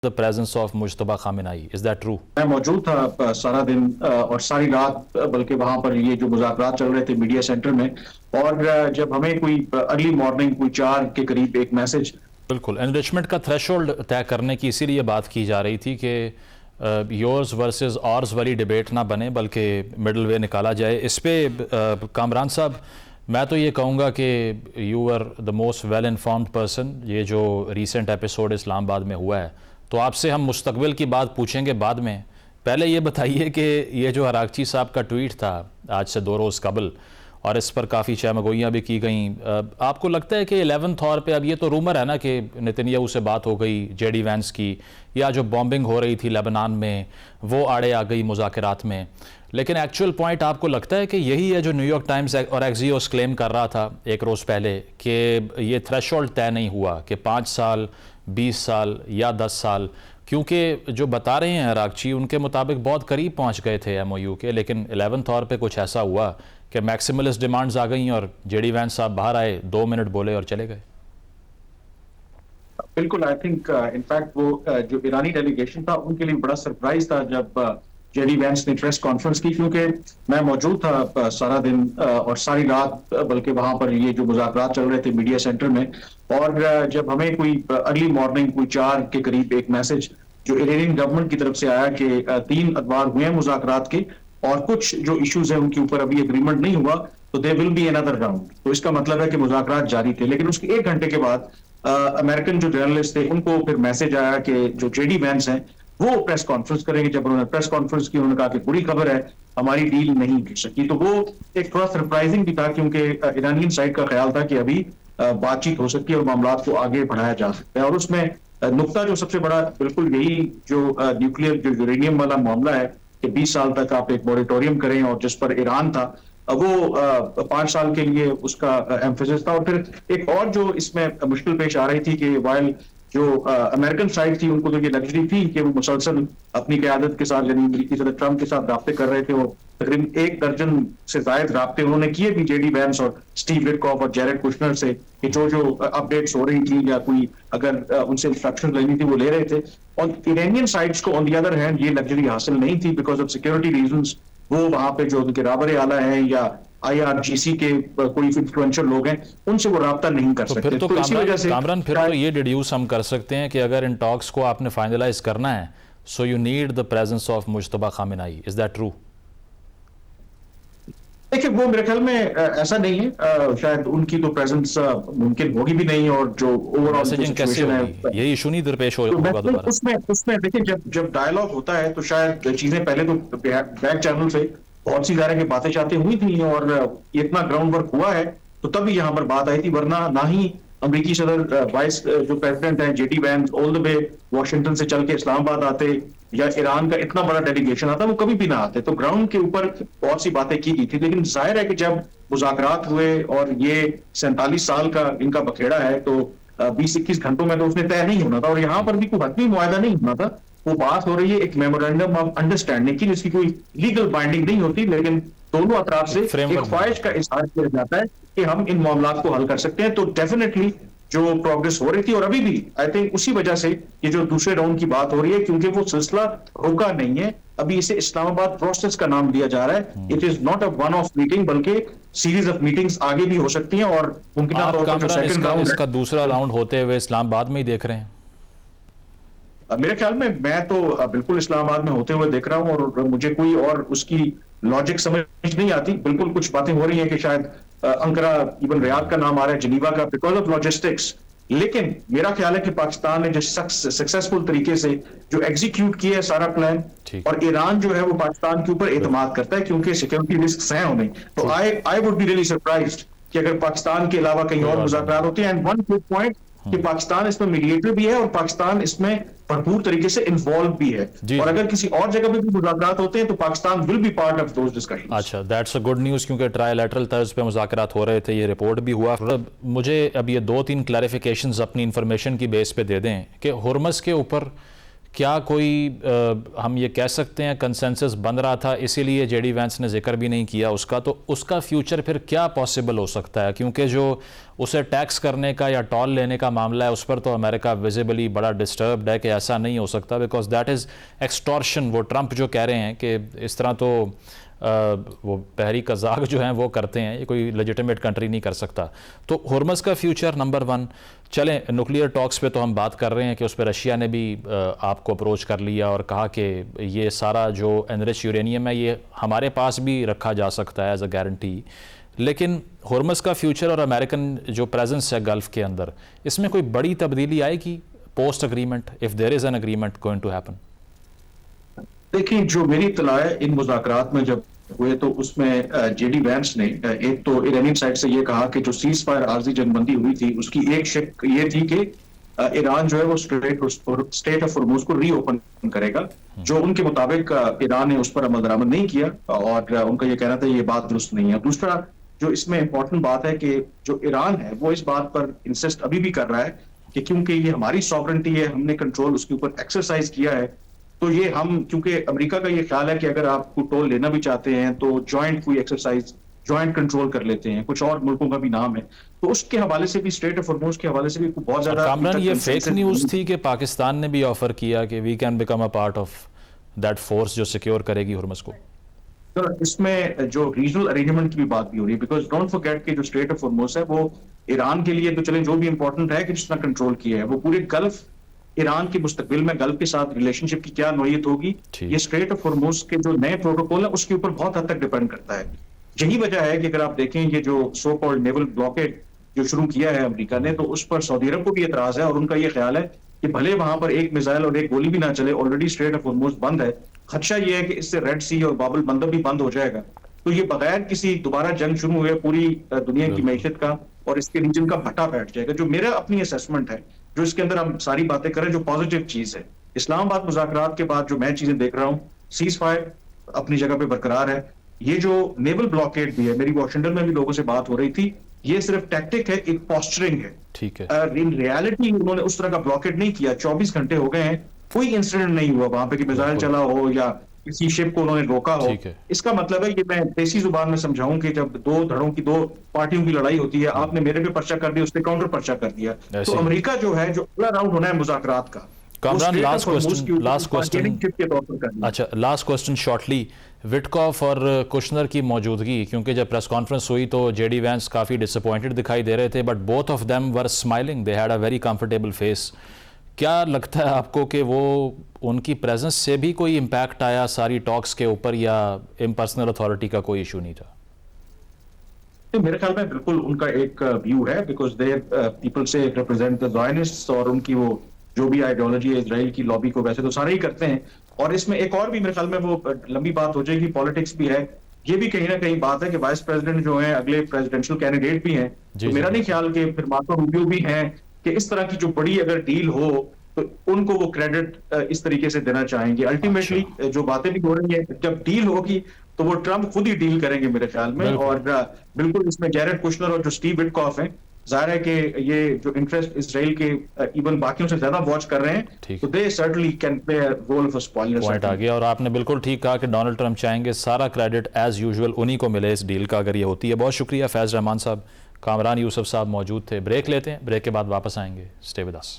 the presence of Mujtaba Khamenei. Is that true? میں موجود تھا سارا دن اور ساری رات، بلکہ وہاں پر یہ جو مذاکرات چل رہے تھے میڈیا سینٹر میں، اور جب ہمیں کوئی ارلی مارننگ کوئی 4 کے قریب ایک میسج بالکل انریچمنٹ کا تھریشولڈ طے کرنے کی اسی لیے بات کی جا رہی تھی کہ یورز ورسز آرز والی ڈیبیٹ نہ بنے بلکہ مڈل وے نکالا جائے. اس پہ کامران صاحب میں تو یہ کہوں گا کہ you are the most well informed person. یہ جو ریسنٹ ایپیسوڈ اسلام آباد میں ہوا ہے تو آپ سے ہم مستقبل کی بات پوچھیں گے بعد میں. پہلے یہ بتائیے کہ یہ جو اراغچی صاحب کا ٹویٹ تھا آج سے 2 روز قبل، اور اس پر کافی چہمگوئیاں بھی کی گئیں، آپ کو لگتا ہے کہ 11th آور پہ اب یہ تو رومر ہے نا کہ نتنیاہو سے بات ہو گئی جے ڈی وینس کی، یا جو بامبنگ ہو رہی تھی لیبنان میں وہ آڑے آ گئی مذاکرات میں، لیکن ایکچوئل پوائنٹ آپ کو لگتا ہے کہ یہی ہے جو نیو یارک ٹائمز اور ایکزیوس کلیم کر رہا تھا 1 روز پہلے کہ یہ تھریشولڈ طے نہیں ہوا کہ 5 سال 20 سال یا 10 سال، کیونکہ جو بتا رہے ہیں اراغچی ان کے مطابق بہت قریب پہنچ گئے تھے ایم او یو کے، لیکن 11th آور پہ کچھ ایسا ہوا کہ میکسیملس ڈیمانڈز آ گئیں اور جے ڈی وینس صاحب باہر آئے، 2 منٹ بولے اور چلے گئے. بالکل آئی تھنک انفیکٹ وہ جو ایرانی ڈیلیگیشن تھا ان کے لیے بڑا سرپرائز تھا جب جے ڈی وینس نے پریس کانفرنس کی، کیونکہ میں موجود تھا سارا دن اور ساری رات، بلکہ وہاں پر یہ جو مذاکرات چل رہے تھے میڈیا سینٹر میں، اور جب ہمیں کوئی ارلی مارننگ کوئی 4 کے قریب ایک میسج جو ایرانین گورنمنٹ کی طرف سے آیا کہ 3 ادوار ہوئے ہیں مذاکرات کے اور کچھ جو ایشوز ہیں ان کے اوپر ابھی اگریمنٹ نہیں ہوا تو دے ول بی انادر راؤنڈ، تو اس کا مطلب ہے کہ مذاکرات جاری تھے. لیکن اس کے 1 گھنٹے کے بعد امریکن جو جرنلسٹ تھے ان کو پھر میسج آیا کہ جو جے ڈی وینس ہیں وہ پریس کانفرنس کریں گے. جب انہوں نے پریس کانفرنس کی انہوں نے کہا کہ بری خبر ہے ہماری ڈیل نہیں ہو سکی، تو وہ ایک تھوڑا سرپرائزنگ بھی تھا کیونکہ ایرانین سائڈ کا خیال تھا کہ ابھی بات چیت ہو سکتی ہے اور معاملات کو آگے بڑھایا جا سکتا ہے. اور اس میں نقطہ جو سب سے بڑا بالکل یہی جو نیوکلیئر جو یورینیم والا معاملہ ہے کہ 20 سال تک آپ ایک موریٹوریم کریں، اور جس پر ایران تھا وہ 5 سال کے لیے اس کا ایمفیسس تھا. اور پھر ایک اور جو اس میں مشکل پیش آ رہی تھی کہ وائل جو امریکن سائڈ تھی ان کو تو یہ لگژری تھی کہ وہ مسلسل اپنی قیادت کے ساتھ یعنی امریکی صدر ٹرمپ کے ساتھ رابطے کر رہے تھے، اور تقریباً 1 درجن سے زائد رابطے انہوں نے کیے بھی جے ڈی وینس اور اسٹیو وٹکاف اور جیریڈ کشنر سے کہ جو اپڈیٹس ہو رہی تھی یا کوئی اگر ان سے انسٹرکشن لینی تھی وہ لے رہے تھے. اور ایرانین سائڈس کو آن دی ادر ہینڈ یہ لگژری حاصل نہیں تھی بیکاز آف سیکورٹی ریزنز. وہ وہاں پہ جو ان کے رابر اعلیٰ ہیں یا آئی آر جی سی کے کوئی انفلوئنشل لوگ ہیں ان سے وہ رابطہ نہیں کر سکتے. تو اسی وجہ سے کامران پھر تو یہ ڈیڈیوس ہم کر سکتے ہیں کہ اگر ان ٹاکس کو آپ نے فائنلائز کرنا ہے so you need the presence of Mojtaba Khamenei. Is that true? دیکھیں وہ میرے خیال میں ایسا نہیں ہے، شاید ان کی تو پریزنس ممکن ہوگی بھی نہیں، اور جو اوور آل سچویشن ہے یہ ایشو نہیں درپیش ہوگا دوبارہ. اس میں دیکھیں جب ڈائیلاگ ہوتا ہے تو شاید چیزیں پہلے تو بیک چینل سے بہت سی ظاہر باتیں چاہتے ہوئی تھیں اور اتنا گراؤنڈ ورک ہوا ہے تو تبھی یہاں پر بات آئی تھی، ورنہ نہ ہی امریکی صدر وائس جو پریزیڈنٹ ہیں جے ڈی وینس آل دا وے واشنگٹن سے چل کے اسلام آباد آتے یا ایران کا اتنا بڑا ڈیلیگیشن آتا وہ کبھی بھی نہ آتے. تو گراؤنڈ کے اوپر بہت سی باتیں کی گئی تھی، لیکن ظاہر ہے کہ جب مذاکرات ہوئے اور یہ 47 سال کا ان کا بکھیڑا ہے تو 20-21 گھنٹوں میں تو اس نے طے نہیں ہونا تھا، اور یہاں پر بھی کوئی حتمی معاہدہ نہیں ہونا تھا. وہ بات ہو رہی ہے ایک میمورینڈم آف انڈرسٹینڈنگ کی جس کی کوئی لیگل بائنڈنگ نہیں ہوتی، لیکن دونوں اطراف سے ایک خواہش کا اظہار کیا جاتا ہے کہ ہم ان معاملات کو حل کر سکتے ہیں. تو ڈیفینیٹلی جو پروگرس ہو رہی تھی اور ابھی بھی آئی تھنک اسی وجہ سے یہ جو دوسرے راؤنڈ کی بات ہو رہی ہے کیونکہ وہ سلسلہ رکا نہیں ہے. ابھی اسے اسلام آباد پروسیس کا نام دیا جا رہا ہے. It is not a one of meeting بلکہ سیریز آف میٹنگز آگے بھی ہو سکتی ہیں، اور ممکنہ طور پر جو سیکنڈ راؤنڈ اس کا دوسرا راؤنڈ ہوتے ہوئے اسلام آباد میں ہی دیکھ رہے ہیں. میرے خیال میں تو بالکل اسلام آباد میں ہوتے ہوئے دیکھ رہا ہوں، اور مجھے کوئی اور اس کی لاجک سمجھ نہیں آتی. بالکل کچھ باتیں ہو رہی ہیں کہ شاید انقرہ ایون ریاض کا نام آ رہا ہے جنیوا کا بیکاز آف لاجسٹکس، لیکن میرا خیال ہے کہ پاکستان نے جو سکسیسفل طریقے سے جو ایگزیکیوٹ کیا ہے سارا پلان، اور ایران جو ہے وہ پاکستان کے اوپر اعتماد کرتا ہے کیونکہ سیکورٹی رسکس ہیں انہیں. تو I would be really surprised کہ اگر پاکستان کے علاوہ کہیں اور مذاکرات ہوتے ہیں. اینڈ ون گڈ پوائنٹ کہ پاکستان اس میں میڈیٹر بھی ہے اور پاکستان اس میں بھرپور طریقے سے انوالو بھی ہے، اور اگر کسی اور جگہ پہ بھی مذاکرات ہوتے ہیں تو Pakistan will be part of those discussions. اچھا دیٹس اے گڈ نیوز کیونکہ ٹرائی لیٹرل طرز پہ مذاکرات ہو رہے تھے، یہ رپورٹ بھی ہوا. مجھے اب یہ 2-3 کلیریفیکیشنز اپنی انفارمیشن کی بیس پہ دے دیں کہ ہرمز کے اوپر کیا کوئی ہم یہ کہہ سکتے ہیں کنسنسس بن رہا تھا اسی لیے جے ڈی وینس نے ذکر بھی نہیں کیا اس کا، تو اس کا فیوچر پھر کیا پاسبل ہو سکتا ہے؟ کیونکہ جو اسے ٹیکس کرنے کا یا ٹول لینے کا معاملہ ہے اس پر تو امریکہ ویزیبلی بڑا ڈسٹربڈ ہے کہ ایسا نہیں ہو سکتا، بیکاز دیٹ از ایکسٹورشن. وہ ٹرمپ جو کہہ رہے ہیں کہ اس طرح تو وہ بحری قزاق جو ہیں وہ کرتے ہیں، یہ کوئی لیجیٹمیٹ کنٹری نہیں کر سکتا. تو ہرمز کا فیوچر نمبر 1. چلیں نیوکلیئر ٹاکس پہ تو ہم بات کر رہے ہیں کہ اس پہ رشیا نے بھی آپ کو اپروچ کر لیا اور کہا کہ یہ سارا جو انرچ یورینیم ہے یہ ہمارے پاس بھی رکھا جا سکتا ہے ایز اے گارنٹی. لیکن ہرمز کا فیوچر اور امریکن جو پریزنس ہے گلف کے اندر، اس میں کوئی بڑی تبدیلی آئے گی post agreement, if there is an agreement going to happen? دیکھیں جو میری اطلاع ہے ان مذاکرات میں جب ہوئے تو اس میں جے ڈی وینس نے ایک تو ایرانی سائڈ سے یہ کہا کہ جو سیز فائر عارضی جنگ بندی ہوئی تھی اس کی ایک شک یہ تھی کہ ایران جو ہے وہ اسٹیٹ آف ہرمز کو ری اوپن کرے گا، جو ان کے مطابق ایران نے اس پر عمل درآمد نہیں کیا اور ان کا یہ کہنا تھا یہ بات درست نہیں ہے. دوسرا جو اس میں امپورٹنٹ بات ہے کہ جو ایران ہے وہ اس بات پر انسسٹ ابھی بھی کر رہا ہے کہ کیونکہ یہ ہماری ساورنٹی ہے، ہم نے کنٹرول اس کے اوپر ایکسرسائز کیا ہے، تو یہ ہم کیونکہ امریکہ کا یہ خیال ہے کہ اگر آپ کو ٹول لینا بھی چاہتے ہیں تو جوائنٹ کوئی ایکسرسائز جوائنٹ کنٹرول کر لیتے ہیں، کچھ اور ملکوں کا بھی نام ہے، تو اس کے حوالے سے بھی اسٹیٹ آف ہرمز کے حوالے سے بھی بہت زیادہ کامران یہ فیک نیوز تھی کہ پاکستان نے بھی آفر کیا کہ we can become a part of that force جو سیکیور کرے گی ہرمز کو. اس میں جو ریجنل ارینجمنٹ کی بھی بات بھی ہو رہی ہے، بیکاز ڈونٹ فرگیٹ کہ جو اسٹیٹ آف ہرمز ہے وہ ایران کے لیے تو چلیں جو بھی امپورٹنٹ ہے کہ جس طرح کنٹرول کیا ہے، وہ پورے گلف ایران کے مستقبل میں گلف کے ساتھ ریلیشن شپ کی کیا نوعیت ہوگی، یہ اسٹریٹ آف ہرمز کے جو نئے پروٹوکول ہے اس کے اوپر بہت حد تک ڈیپینڈ کرتا ہے. یہی وجہ ہے کہ اگر آپ دیکھیں یہ جو سو کالڈ نیول بلاکیڈ جو شروع کیا ہے امریکہ نے، تو اس پر سعودی عرب کو بھی اعتراض ہے اور ان کا یہ خیال ہے کہ بھلے وہاں پر ایک میزائل اور ایک گولی بھی نہ چلے، آلریڈی اسٹریٹ آف ہرمز بند ہے، خدشہ یہ ہے کہ اس سے ریڈ سی اور باب المندب بھی بند ہو جائے گا، تو یہ بغیر کسی دوبارہ جنگ شروع ہوئے پوری دنیا کی معیشت کا اور اس کے ریجن کا بھٹا بیٹھ جائے گا. جو میرا اپنی اسیسمنٹ ہے جو اس کے اندر ہم ساری باتیں کریں، جو پازیٹیو چیز ہے اسلام آباد مذاکرات کے بعد جو میں چیزیں دیکھ رہا ہوں، سیز فائر اپنی جگہ پہ برقرار ہے، یہ جو نیول بلاکیڈ بھی ہے، میری واشنگٹن میں بھی لوگوں سے بات ہو رہی تھی، یہ صرف ٹیکٹک ہے، ایک پوسچرنگ ہے. ٹھیک ہے، ان ریالٹی انہوں نے اس طرح کا بلاکیڈ نہیں کیا. 24 گھنٹے ہو گئے ہیں، کوئی انسیڈنٹ نہیں ہوا وہاں پہ کہ میزائل چلا ہو یا کسی شپ کو انہوں نے روکا ہو. اس کا مطلب ہے کہ میں دیسی زبان میں سمجھاؤں کہ جب دو دھڑوں کی دو پارٹیوں کی لڑائی ہوتی ہے، آپ نے میرے پہ پرچہ کر دیا، اس نے کاؤنٹر پرچہ کر دیا، تو امریکہ جو ہے جو اگلا راؤنڈ ہونا ہے مذاکرات کا. کامران لاسٹ کوسچن شارٹلی، وٹکاف اور کشنر کی موجودگی، کیونکہ جب پریس کانفرنس ہوئی تو جے ڈی وینس کافی ڈس اپوائنٹڈ دکھائی دے رہے تھے، but both of them were smiling, they had a very comfortable face. کیا لگتا ہے آپ کو کہ وہ ان کی پریزنس سے بھی کوئی امپیکٹ آیا ساری ٹاکس کے اوپر، یا امپرسنل اتھارٹی کا کوئی ایشو نہیں تھا؟ میرے خیال میں بالکل ان کا ایک ویو ہے، بیکاز دے پیپل سے ریپرزینٹ دا زائنسٹس، اور ان کی وہ جو بھی آئیڈیالوجی ہے اسرائیل کی لابی کو ویسے تو سارے ہی کرتے ہیں. اور اس میں ایک اور بھی میرے خیال میں وہ لمبی بات ہو جائے گی، پالیٹکس بھی ہے، یہ بھی کہیں نہ کہیں بات ہے کہ وائس پریزیڈنٹ جو ہیں اگلے پریزیڈنشل کینڈیڈیٹ بھی ہیں، تو میرا نہیں خیال کہ پھر مارکو روبیو بھی ہیں کہ اس طرح کی جو بڑی اگر ڈیل ہو تو ان کو وہ کریڈٹ اس طریقے سے دینا چاہیں گے. الٹیمیٹلی جو باتیں بھی ہو رہی ہیں، جب ڈیل ہوگی تو وہ ٹرمپ خود ہی ڈیل کریں گے میرے خیال میں. اور بالکل اس میں جیرڈ کشنر اور جو اسٹیو وٹکاف ہیں، ظاہر ہے کہ یہ جو انٹرسٹ اسرائیل کے ایون باقیوں سے زیادہ واچ کر رہے ہیں، تو they certainly can play a role of spoiler. Point آ گیا، اور آپ نے بالکل ٹھیک کہا کہ ڈونلڈ ٹرمپ چاہیں گے سارا کریڈٹ ایز یوزول انہی کو ملے اس ڈیل کا اگر یہ ہوتی ہے. بہت شکریہ فیض رحمان صاحب. کامران یوسف صاحب موجود تھے. بریک لیتے ہیں، بریک کے بعد واپس آئیں گے. Stay with us.